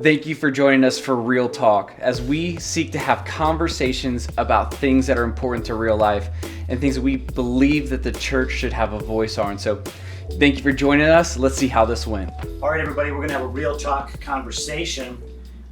Thank you for joining us for Real Talk as we seek to have conversations about things that are important to real life and things that we believe that the church should have a voice on. So thank you for joining us. Let's see how this went. All right, everybody, we're going to have a Real Talk conversation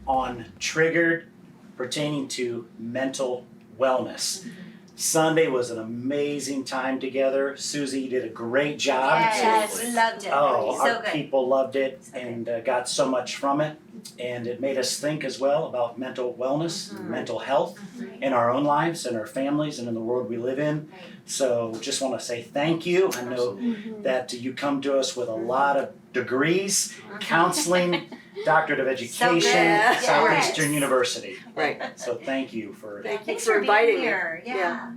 on triggered pertaining to mental wellness. Sunday was an amazing time together. Susie, you did a great job. Yes, we loved it. Oh, So our good. people loved it So good. and got so much from it. And it made us think as well about mental wellness, mental health in our own lives, in our families, and in the world we live in. Right. So just want to say thank you. I know that you come to us with a lot of degrees, counseling, doctorate of education, good. Southeastern Yes. University. Right. So thank you for Thank you Thanks for being inviting me. here. Yeah.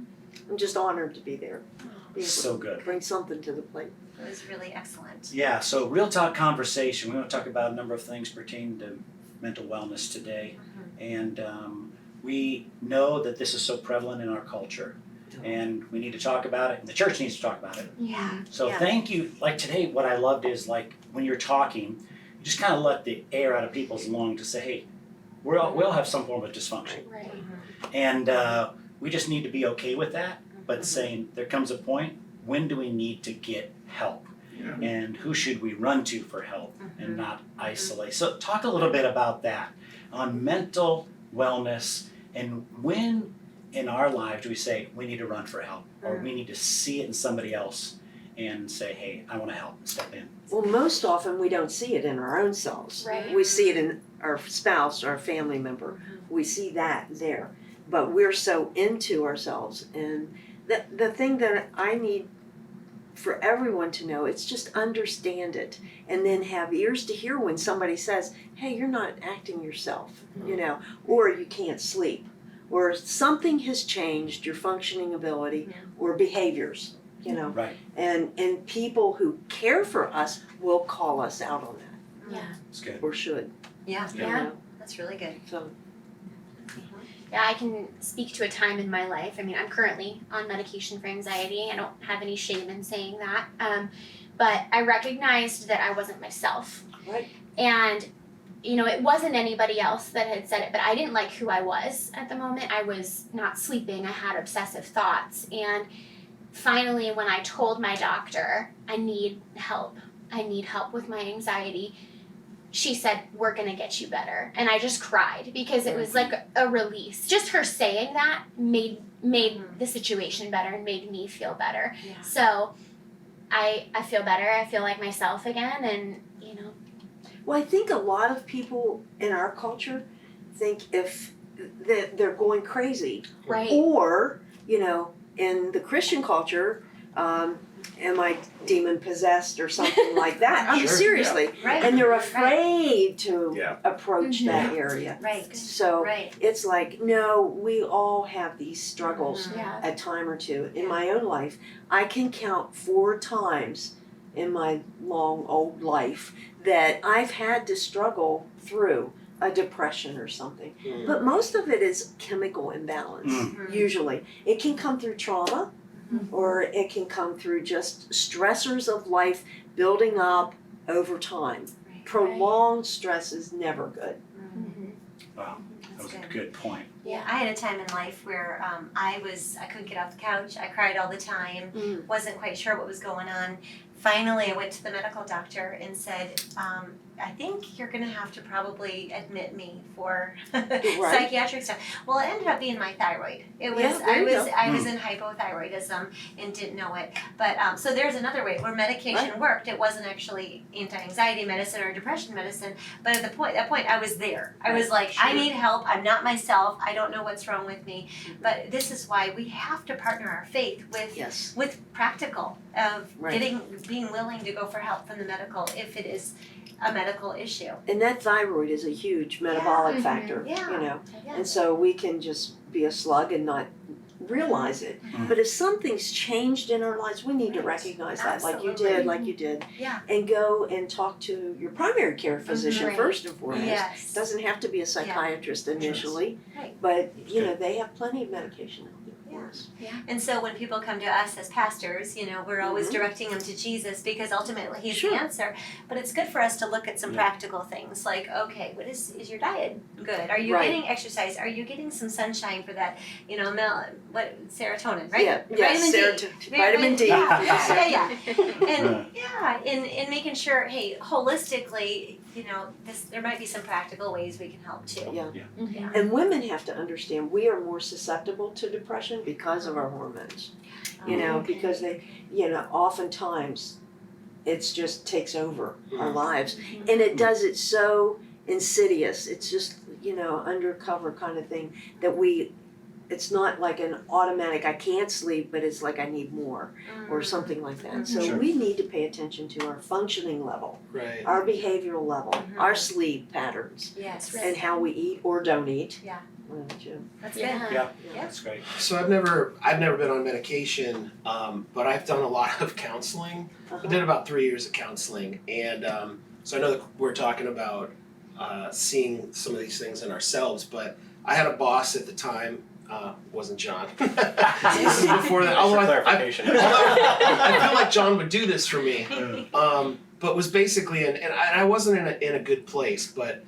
I'm just honored to be there. Be able so to good. bring something to the plate. It was really excellent. Yeah, so Real Talk conversation. We want to talk about a number of things pertaining to mental wellness today. And we know that this is so prevalent in our culture. And we need to talk about it, and the church needs to talk about it. Yeah. So Yeah. thank you. Like today, what I loved is like when you're talking, you just kind of let the air out of people's lungs to say, hey, we all have some form of dysfunction. Right. And we just need to be okay with that, but saying there comes a point, when do we need to get help? And who should we run to for help and not isolate? So talk a little bit about that on mental wellness and when in our lives do we say we need to run for help or we need to see it in somebody else and say, hey, I want to help, step in. Well, most often we don't see it in our own selves. Right. We see it in our spouse or our family member. We see that there. But we're so into ourselves. And the thing that I need for everyone to know, it's just understand it and then have ears to hear when somebody says, hey, you're not acting yourself, or you can't sleep, or something has changed your functioning ability or behaviors, Right. and people who care for us will call us out on that, Yeah. It's good. or should. Yeah. you Yeah. know? That's really good. So Yeah, I can speak to a time in my life. I mean, I'm currently on medication for anxiety. I don't have any shame in saying that. But I recognized that I wasn't myself. Right. And, it wasn't anybody else that had said it, but I didn't like who I was at the moment. I was not sleeping. I had obsessive thoughts. And finally, when I told my doctor, I need help with my anxiety, she said, we're going to get you better. And I just cried because it was like a release. Just her saying that made the situation better and made me feel better. Yeah. So I feel better. I feel like myself again. And, Well, I think a lot of people in our culture think if that they're going crazy, right. or in the Christian culture, am I demon possessed or something like that? I mean, Sure, seriously, Right. and they're afraid to Yeah. approach that area. Right. So Right. it's like, no, we all have these struggles Yeah. a time or two. In my own life, I can count 4 times in my long old life that I've had to struggle through a depression or something. But most of it is chemical imbalance, usually. It can come through trauma, or it can come through just stressors of life building up over time. Prolonged stress is never good. Wow, that was a That's good point. Yeah, I had a time in life where I couldn't get off the couch. I cried all the time. Wasn't quite sure what was going on. Finally, I went to the medical doctor and said, I think you're going to have to probably admit me for psychiatric stuff. Well, it ended up being my thyroid. It was Yeah, there you go. I was in hypothyroidism and didn't know it. But so there's another way where medication worked. It wasn't actually anti-anxiety medicine or depression medicine. But at that point, I was there. I was like, I need help. I'm not myself. I don't know what's wrong with me. But this is why we have to partner our faith with practical of being willing to go for help from the medical if it is a medical issue. And that thyroid is a huge metabolic factor, Yeah. And so we can just be a slug and not realize it. But if something's changed in our lives, we need to recognize that, like you did, Yeah. and go and talk to your primary care physician Right. first and foremost. Yes. Doesn't have to be a psychiatrist initially, Right. but they have plenty of medication out there. And so when people come to us as pastors, we're always directing them to Jesus because ultimately He's the answer. But it's good for us to look at some practical things like, okay, what is your diet good? Are you getting exercise? Are you getting some sunshine for that? Serotonin, right? Vitamin D. Yeah. And making sure, hey, holistically, there might be some practical ways we can help too. Yeah. And women have to understand we are more susceptible to depression because of our hormones. Because they, oftentimes it's just takes over our lives. And it does it so insidious. It's just, undercover kind of thing that it's not like an automatic, I can't sleep, but it's like I need more or something like that. So we need to pay attention to our functioning level, our behavioral level, our sleep patterns, and how we eat or don't eat. Yeah. That's good. Yeah, that's great. So I've never been on medication, but I've done a lot of counseling. I did about 3 years of counseling, and so I know that we're talking about seeing some of these things in ourselves, but I had a boss at the time. Wasn't John. This is before that. Although I feel like John would do this for me, but was basically, and I wasn't in a good place, but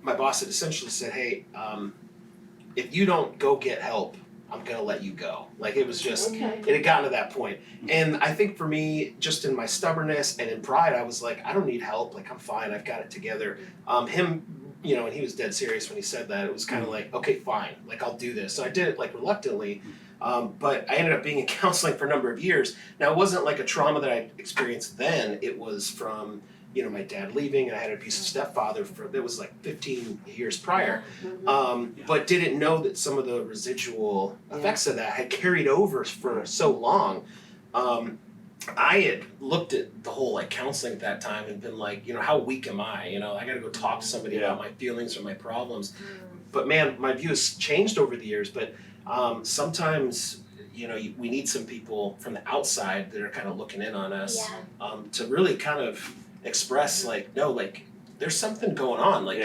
my boss had essentially said, hey, if you don't go get help, I'm gonna let you go. Like it was just, it had gotten to that point. And I think for me, just in my stubbornness and in pride, I was like, I don't need help. Like I'm fine. I've got it together. And he was dead serious when he said that. It was kind of like, okay, fine. Like I'll do this. So I did it like reluctantly. But I ended up being in counseling for a number of years. Now it wasn't like a trauma that I experienced then. It was from, my dad leaving. I had an abusive stepfather that was like 15 years prior. But didn't know that some of the residual effects of that had carried over for so long. I had looked at the whole like counseling at that time and been like, how weak am I? I got to go talk to somebody about my feelings or my problems. But man, my view has changed over the years. But sometimes, we need some people from the outside that are kind of looking in on us to really kind of express like, no, like there's something going on. Like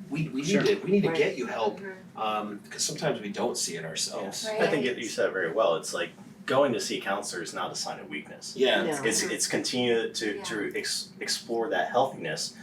we need to get you help because sometimes we don't see it ourselves. Right. I think you said it very well. It's like going to see a counselor is not a sign of weakness. Yeah. No. It's continue to explore that healthiness,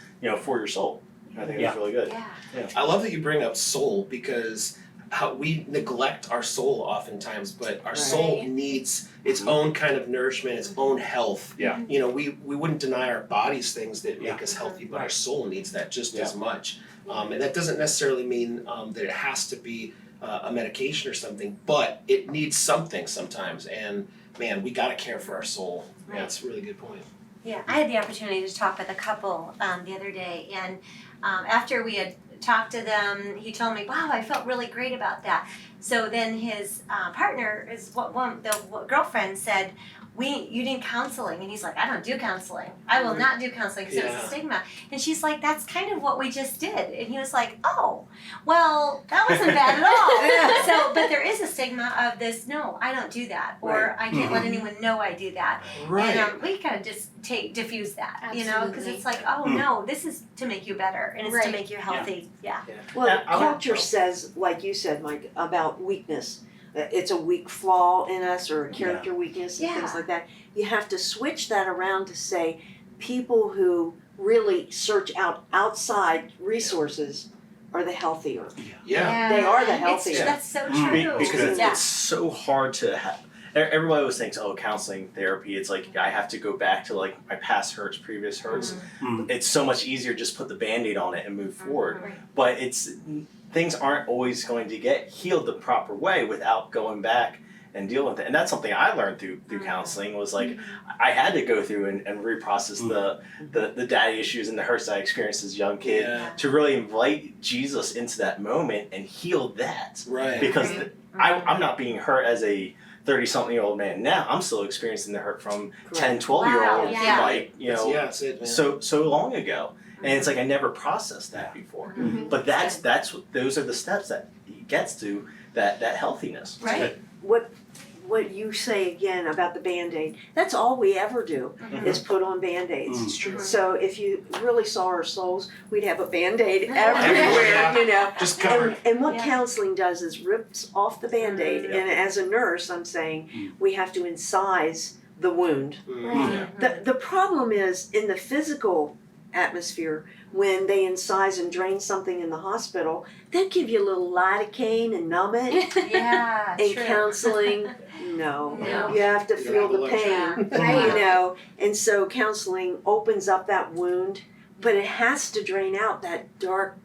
for your soul. I think that's really good. Yeah. I love that you bring up soul because how we neglect our soul oftentimes, but our soul needs its own kind of nourishment, its own health. Yeah. We wouldn't deny our bodies things that make us healthy, but our soul needs that just as much. And that doesn't necessarily mean that it has to be a medication or something, but it needs something sometimes. And man, we gotta care for our soul. Right. Yeah, that's a really good point. Yeah, I had the opportunity to talk with a couple the other day, and after we had talked to them, he told me, wow, I felt really great about that. So then his partner, the girlfriend said, you did counseling. And he's like, I don't do counseling. I will not do counseling because it's a stigma. And she's like, that's kind of what we just did. And he was like, oh, well, that wasn't bad at all. But there is a stigma of this, no, I don't do that. Or I can't let anyone know I do that. Right. And we kind of just diffuse that, Absolutely. because it's like, oh no, this is to make you better and it's to make you healthy. Yeah. Well, culture says, like you said, Mike, about weakness. It's a weak flaw in us or a character weakness and things like that. You have to switch that around to say people who really search out outside resources are the healthier. Yeah. They are the healthier. That's so true. Because it's so hard to have. Everybody always thinks, counseling, therapy, it's like I have to go back to like my past hurts, previous hurts. It's so much easier to just put the Band-Aid on it and move forward. But things aren't always going to get healed the proper way without going back and dealing with it. And that's something I learned through counseling was like I had to go through and reprocess the daddy issues and the hurts I experienced as a young kid to really invite Jesus into that moment and heal that. Right. Because I'm not being hurt as a 30-something-year-old man now. I'm still experiencing the hurt from 10, 12-year-olds, that's it, man. so long ago. And it's like I never processed that before. But those are the steps that gets to that healthiness. Right. What what you say again about the Band-Aid, that's all we ever do is put on Band-Aids. It's true. So if you really saw our souls, we'd have a Band-Aid everywhere, you know. Just covered. And what Yeah. counseling does is rips off the Band-Aid, and as a nurse, I'm saying we have to incise the wound. The problem is in the physical atmosphere, when they incise and drain something in the hospital, they'll give you a little lidocaine and numb it. Yeah, In true. counseling, no. No. You have to You feel have the to pain, Right. you know. And so counseling opens up that wound, but it has to drain out that dark,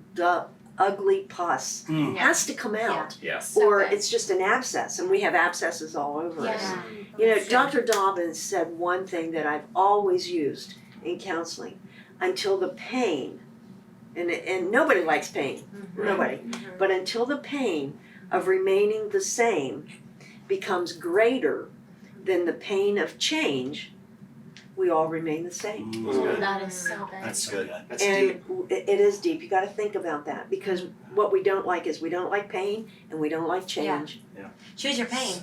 ugly pus. Mm. It has to come out. Yeah. So Or good. it's just an abscess, and we have abscesses all over us. Yeah. You know, Dr. Dobbins said one thing that I've always used in counseling: until the pain, and nobody likes pain, nobody, but until the pain of remaining the same becomes greater than the pain of change, we all remain the same. Mm. That is so good. That's so Good. good. That's And deep. it is deep. You got to think about that, because what we don't like is we don't like pain and we don't like change. Choose your pain.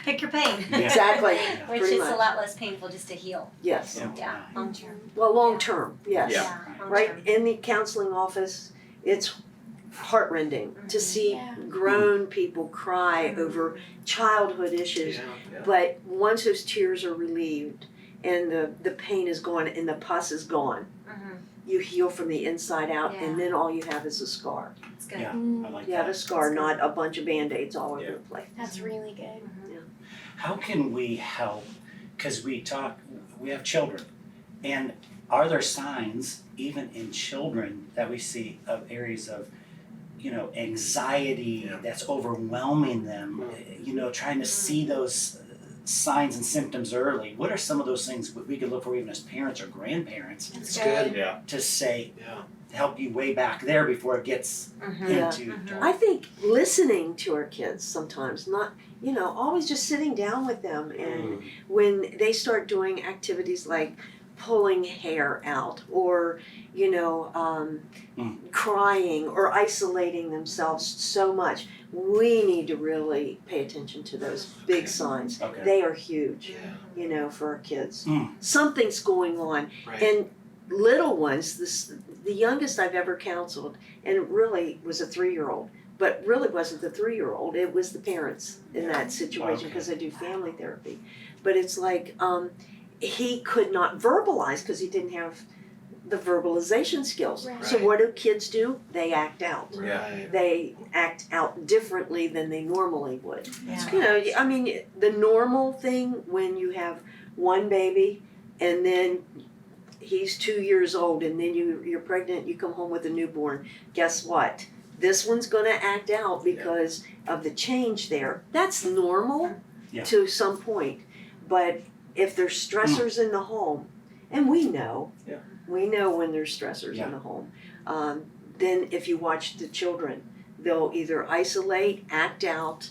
Pick your pain. Yeah. Exactly. Which Pretty is much. a lot less painful just to heal. Yes. Yeah, long term. Well, long term, yes. Yeah. long Right term. in the counseling office, it's heartrending to see Yeah. grown people cry over childhood issues. Yeah. But once those tears are relieved and the pain is gone and the pus is gone, Mhm. you heal from the inside out, and Yeah. then all you have is a scar. It's good. Yeah. Mm, I like You have a that. scar, not a bunch of Band-Aids all over Yeah. the place. that's really good. How can we help? Because we have children, and are there signs even in children that we see of areas of, anxiety Yeah. that's overwhelming them? Trying to see those signs and symptoms early. What are some of those things we could look for even as parents or grandparents It's good. Yeah. to say Yeah. help you way back there before it gets Yeah. into I think listening to our kids sometimes, not, always just sitting down with them, and when they start doing activities like pulling hair out, or, crying or isolating themselves so much, we need to really pay attention to those big signs. Okay. They are huge, Yeah. for our kids. Mm. Something's going on. Right. And little ones, the youngest I've ever counseled, and it really was a 3-year-old, but really wasn't the 3-year-old, it was the parents in that situation, because I do family therapy. But it's like, he could not verbalize because he didn't have the verbalization skills. Right. So what do kids do? They act out. Right. They act out differently than they normally would. Yeah. The normal thing when you have one baby and then he's 2 years old and then you're pregnant, you come home with a newborn, guess what? This one's gonna act out because of the change there. That's normal to some point. But if there's stressors in the home, and we know when there's stressors in the home, then if you watch the children, they'll either isolate, act out,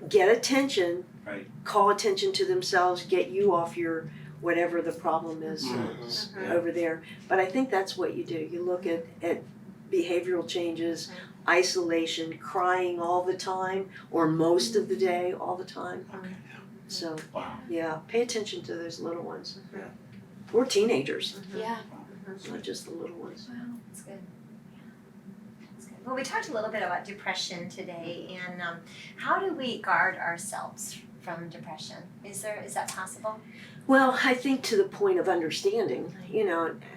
get attention, Right. call attention to themselves, get you off your whatever the problem is over there. But I think that's what you do. You look at behavioral changes, isolation, crying all the time, or most of the day, all the time. Okay. So, Wow. yeah, pay attention to those little ones. Yeah. Or teenagers, Yeah. not just the little ones. Wow. That's good. That's good. Well, we talked a little bit about depression today, and how do we guard ourselves from depression? Is that possible? Well, I think to the point of understanding,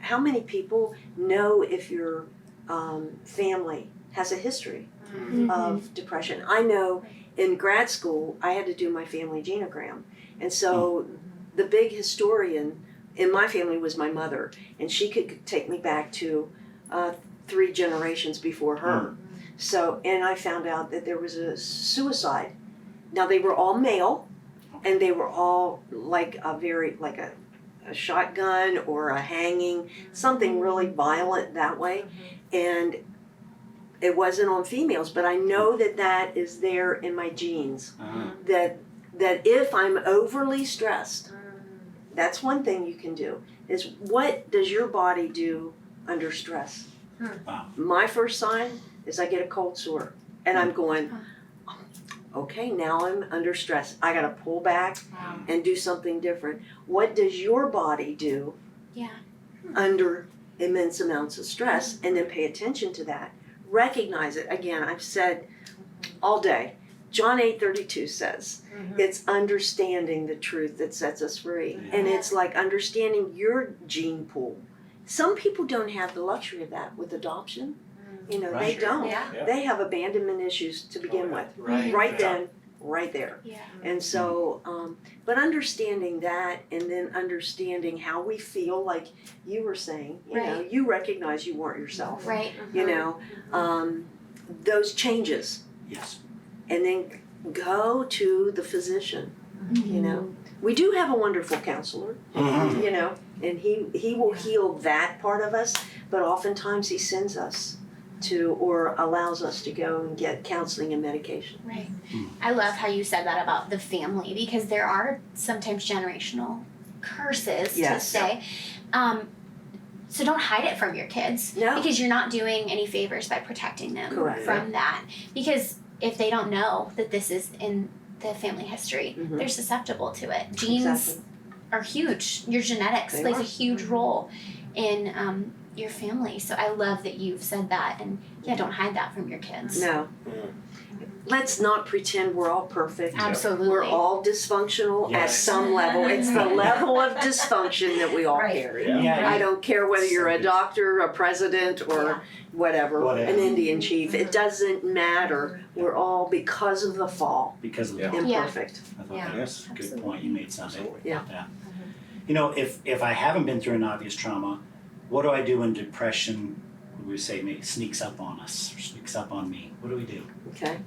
how many people know if your family has a history of depression? I know in grad school, I had to do my family genogram. And so the big historian in my family was my mother, and she could take me back to 3 generations before her. So, and I found out that there was a suicide. Now, they were all male, and they were all like a shotgun or a hanging, something really violent that way. And it wasn't on females, but I know that is there in my genes. That if I'm overly stressed, that's one thing you can do, is what does your body do under stress? Wow. My first sign is I get a cold sore, and I'm going, okay, now I'm under stress. I gotta pull back and do something different. What does your body do Yeah. under immense amounts of stress? And then pay attention to that. Recognize it. Again, I've said all day, John 8:32 says, it's understanding the truth that sets us free. And it's like understanding your gene pool. Some people don't have the luxury of that with adoption. You know, they Right. don't. Yeah. They have abandonment issues to begin with. Right. Then, right there. Yeah. And so, but understanding that and then understanding how we feel, like you were saying, you know, Right. you recognize you weren't yourself, Right. you know, those changes. Yes. And then go to the physician, you know. We do have a wonderful counselor, Mhm. you know, and he will heal that part of us, but oftentimes he sends us to or allows us to go and get counseling and medication. Right. I love how you said that about the family, because there are sometimes generational curses Yes. to say. So don't hide it from your kids, No. because you're not doing any favors by protecting them Correct. from that. Because if they don't know that this is in the family history, Mhm. they're susceptible to it. Genes Exactly. are huge. Your genetics They plays are. a huge role in your family. So I love that you've said that, and don't hide that from your kids. No. Let's not pretend we're all perfect. Absolutely. We're all dysfunctional at Yes. some level. It's the level of dysfunction that we all Right. carry. Yeah. I don't care whether you're a So- doctor, a president, or Yeah. whatever, Whatever. an Indian chief. It doesn't matter. We're all, because of the fall, Because of the Yeah. fall. imperfect. I thought Yeah. that was a good point. You made something. Absolutely. Yeah. You know, if I haven't been through an obvious trauma, what do I do when depression, what do we say, maybe sneaks up on us or sneaks up on me? What do we do? Okay.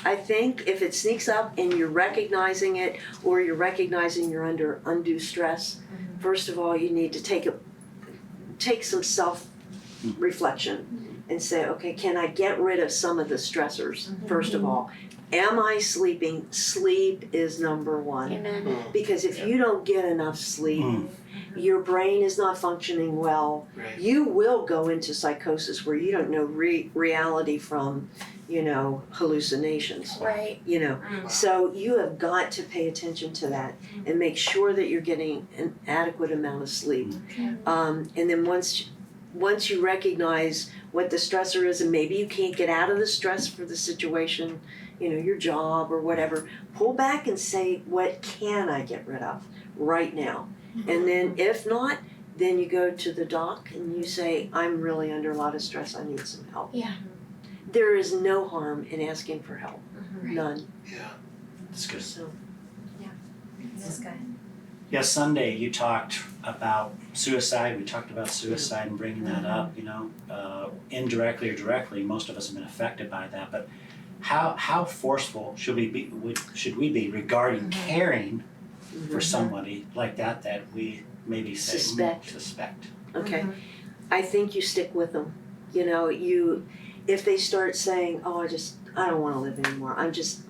I think if it sneaks up and you're recognizing it, or you're recognizing you're under undue stress, first of all, you need to take some self-reflection and say, okay, can I get rid of some of the stressors, first of all? Am I sleeping? Sleep is number one. Amen. Because if you don't get enough sleep, Mm. your brain is not functioning well. Right. You will go into psychosis where you don't know reality from, you know, hallucinations. Right. You know, so you have got to pay attention to that and make sure that you're getting an adequate amount of sleep. And then once you recognize what the stressor is, and maybe you can't get out of the stress for the situation, you know, your job or whatever, pull back and say, what can I get rid of right now? And then if not, then you go to the doc and you say, I'm really under a lot of stress, I need some help. Yeah. There is no harm in asking for help. None. Yeah. That's good. So That's good. Yeah, Sunday you talked about suicide. We talked about suicide and bringing that up. You know, indirectly or directly, most of us have been affected by that. But how forceful should we be regarding caring for somebody like that we maybe say suspect? Okay. I think you stick with them. You know, if they start saying, "Oh, I don't want to live anymore. I'm just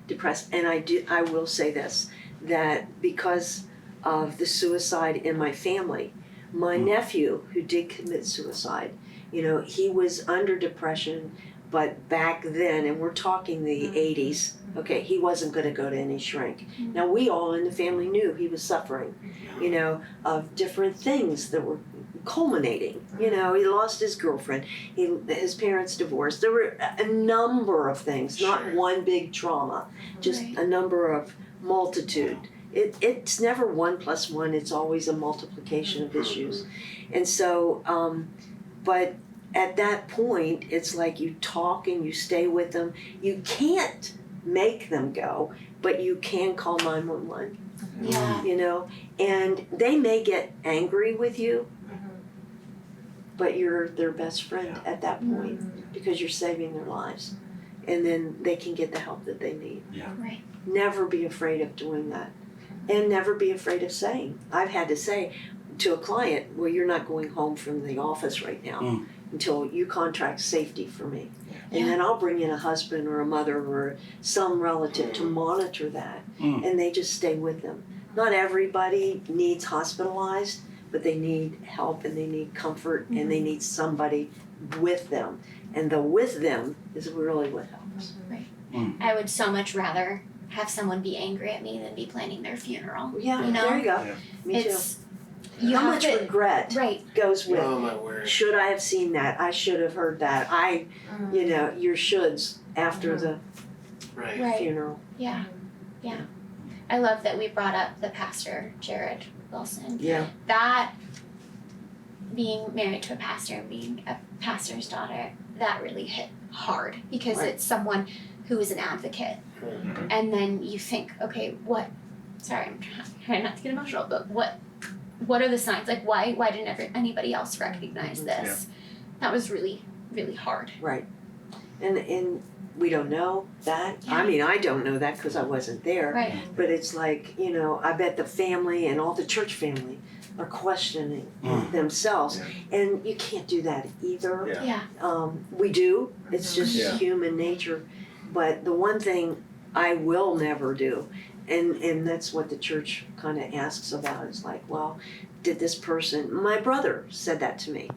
depressed," and I will say this, that because of the suicide in my family, my nephew who did commit suicide, you know, he was under depression, but back then, and we're talking the 80s, okay, he wasn't going to go to any shrink. Now, we all in the family knew he was suffering, you know, of different things that were culminating. You know, he lost his girlfriend, his parents divorced. There were a number of things, not one big trauma, just a number of multitude. It's never 1 + 1, it's always a multiplication of issues. And so, but at that point, it's like you talk and you stay with them. You can't make them go, but you can call 911, Yeah. you know, and they may get angry with you, but you're their best friend at that point because you're saving their lives. And then they can get the help that they need. Yeah. Right. Never be afraid of doing that. And never be afraid of saying. I've had to say to a client, well, you're not going home from the office right now until you contract safety for me. And then I'll bring in a husband or a mother or some relative to monitor that. And they just stay with them. Not everybody needs hospitalized, but they need help and they need comfort and they need somebody with them. And the with them is really what helps. Right. I would so much rather have someone be angry at me than be planning their funeral. Yeah, you know? there you go. Yeah. Me too. It's you How have much to, regret right. goes with, Oh my word. should I have seen that? I should have heard that. You know, your shoulds after the Right. Right. funeral. Yeah. Yeah. I love that we brought up the pastor, Jared Wilson. Yeah. That being married to a pastor and being a pastor's daughter, that really hit hard because Right. it's someone who is an advocate. Mhm. And then you think, okay, sorry, I'm trying not to get emotional, but what are the signs? Like, why didn't anybody else recognize this? That was really, really hard. Right. And we don't know that. I Yeah. mean, I don't know that because I wasn't there. Right. But it's like, you know, I bet the family and all the church family are questioning themselves. And you can't do that either. Yeah. Yeah. We do. It's just Yeah. human nature. But the one thing I will never do, and that's what the church kind of asks about, is like, well, did this person, my brother said that to me,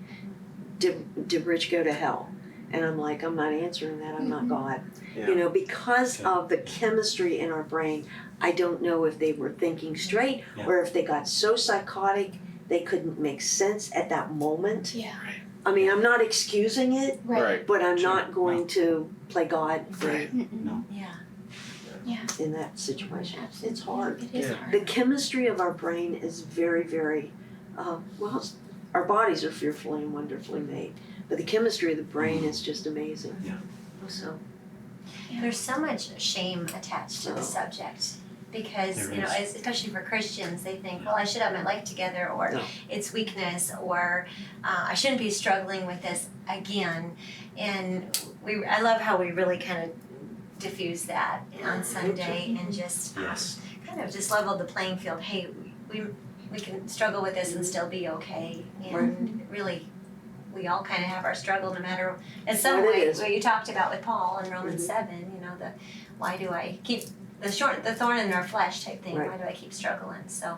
did Rich go to hell? And I'm like, I'm not answering that, I'm not God. Yeah. You know, because Okay. of the chemistry in our brain, I don't know if they were thinking straight Yeah. or if they got so psychotic they couldn't make sense at that moment. Yeah. I mean, I'm not excusing it, Right. but I'm Sure. not going to play God Right. Mm-mm. Yeah. in that situation. Absolutely. It's hard. It is Yeah. hard. The chemistry of our brain is very, very, our bodies are fearfully and wonderfully made, but the chemistry of the brain is just amazing. Yeah. So, There's so much shame attached to the Oh. subject because, There you know, is. especially for Christians, they think, well, I should have my life together, or No. it's weakness, or I shouldn't be struggling with this again. And I love how we really kind of diffuse that on Sunday and just Yes. kind of just leveled the playing field. Hey, we can struggle with this and still be okay. And really, we all kind of have our struggle, no matter, in some What it way, is. what you talked about with Paul in Romans 7, you know, why do I keep the thorn in our flesh type thing, Right. why do I keep struggling? So,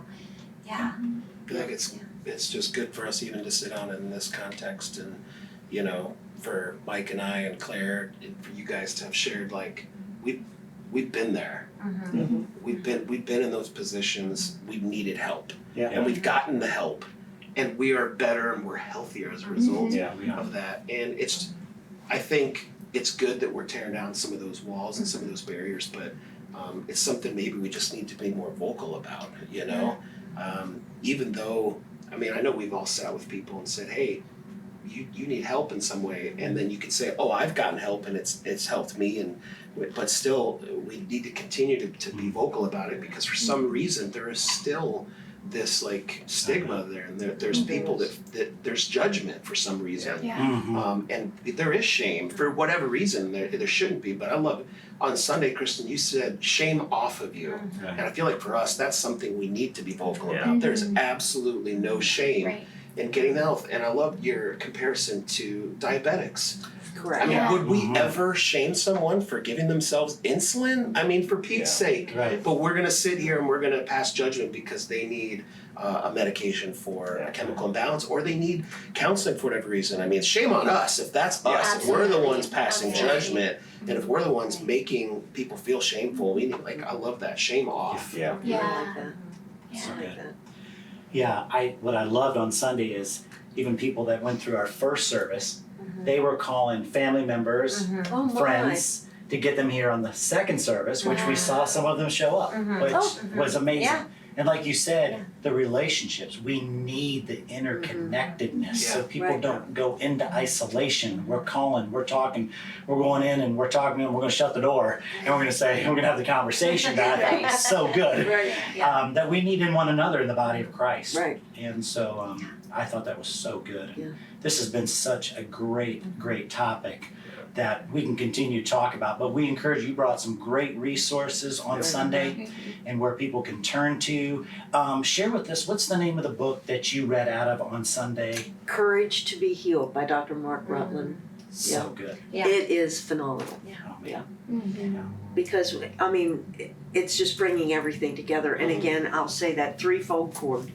yeah. I feel like it's just good for us even to sit down in this context, and you know, for Mike and I and Claire and for you guys to have shared, like we've been there. Mm-hmm. We've been in those positions. We've needed help, Yeah. and we've gotten the help, and we are better and we're healthier as a result Yeah, we are. of that. And I think it's good that we're tearing down some of those walls and some of those barriers, but it's something maybe we just need to be more vocal about, you know? Even though, I mean, I know we've all sat with people and said, hey, you need help in some way, and then you can say, oh, I've gotten help and it's helped me, but still we need to continue to be vocal about it, because for some reason there is still this like stigma there, and there's people that there's judgment for some reason. Yeah. Mhm. And there is shame for whatever reason. There shouldn't be, but I love it. On Sunday, Kristen, you said shame off of you, Right. and I feel like for us that's something we need to be vocal Yeah. about. There's absolutely no shame Right. in getting the health, and I love your comparison to diabetics. correct. I mean, Yeah. would we Mhm. ever shame someone for giving themselves insulin? I mean, for Pete's sake. Right. But we're gonna sit here and we're gonna pass judgment because they need a medication for a chemical imbalance, or they need counseling for whatever reason. I mean, shame on us if that's us. If we're the Absolutely. ones passing Absolutely. judgment, and if we're the ones making people feel shameful, we need, like, I love that, shame off. Yeah. I like Yeah. that. Yeah. I like that. Yeah, what I loved on Sunday is even people that went through our first service, they were calling family members, Oh my. friends, to get them here on the second service, which we saw some of them show up, which Oh. was amazing. Yeah. And like you said, Yeah. the relationships, we need the interconnectedness so Yeah. people Right. don't go into isolation. We're calling, we're talking, we're going in and we're talking to them, we're gonna shut the door and we're gonna have the conversation that I thought was so good. Right. That we need in one another in the body of Christ. Right. And so I thought that was so good. Yeah. This has been such a great topic that we can continue to talk about, but we encourage you brought some great resources on Right. Sunday and where people can turn to. Share with us, what's the name of the book that you read out of on Sunday? Courage to be Healed by Dr. Mark Rutland. So good. Yeah. It is phenomenal. Oh, man. Mm-hmm. Because, I mean, it's just bringing everything together. And again, I'll say that threefold cord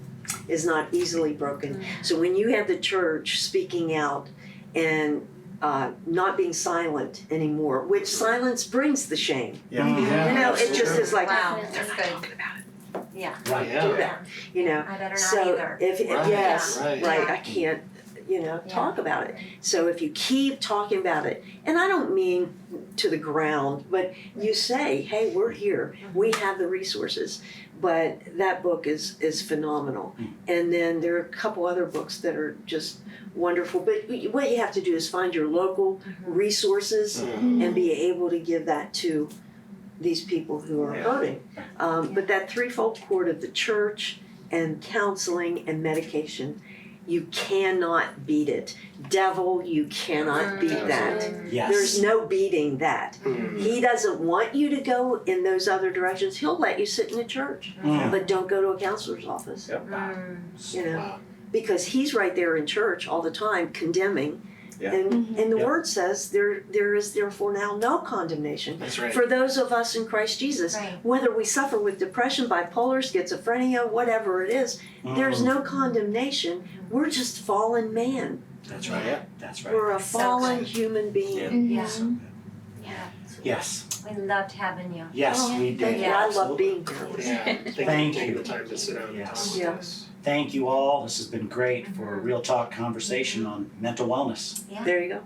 is not easily broken. So when you have the church speaking out and not being silent anymore, which silence brings the shame. Yeah. You know, it just is like, Wow, Definitely. that's good. Yeah. Right. Yeah. do that, you know. I better not So either. if Right, yes, right. right, I can't, you know, talk about it. So if you keep talking about it, and I don't mean to the ground, but you say, hey, we're here, we have the resources. But that book is phenomenal. And then there are a couple other books that are just wonderful. But what you have to do is find your local resources and be able to give that to these people who are hurting. But that threefold cord of the church and counseling and medication, you cannot beat it. Devil, you cannot beat that. Yes. There's no beating that. Mm. He doesn't want you to go in those other directions. He'll let you sit in a church, but don't go to a counselor's office. Yep. You know, Wow. because he's right there in church all the time condemning. Yeah. And the Yep. word says there is therefore now no condemnation That's right. for those of us in Christ Jesus. Right. Whether we suffer with depression, bipolar, schizophrenia, whatever it is, there's no condemnation. We're just fallen man. That's right. Yeah. That's right. We're a So fallen good. human being. Yeah. So good. Yeah. Yes. We loved having you. Yes, Oh, we did. thank you. I love Absolutely. being here. Yeah. Thank you for Thank taking you. the time to sit down and Yes. talk Yeah. with us. Thank you all. This has been great for a real talk conversation on mental wellness. Yeah. There you go.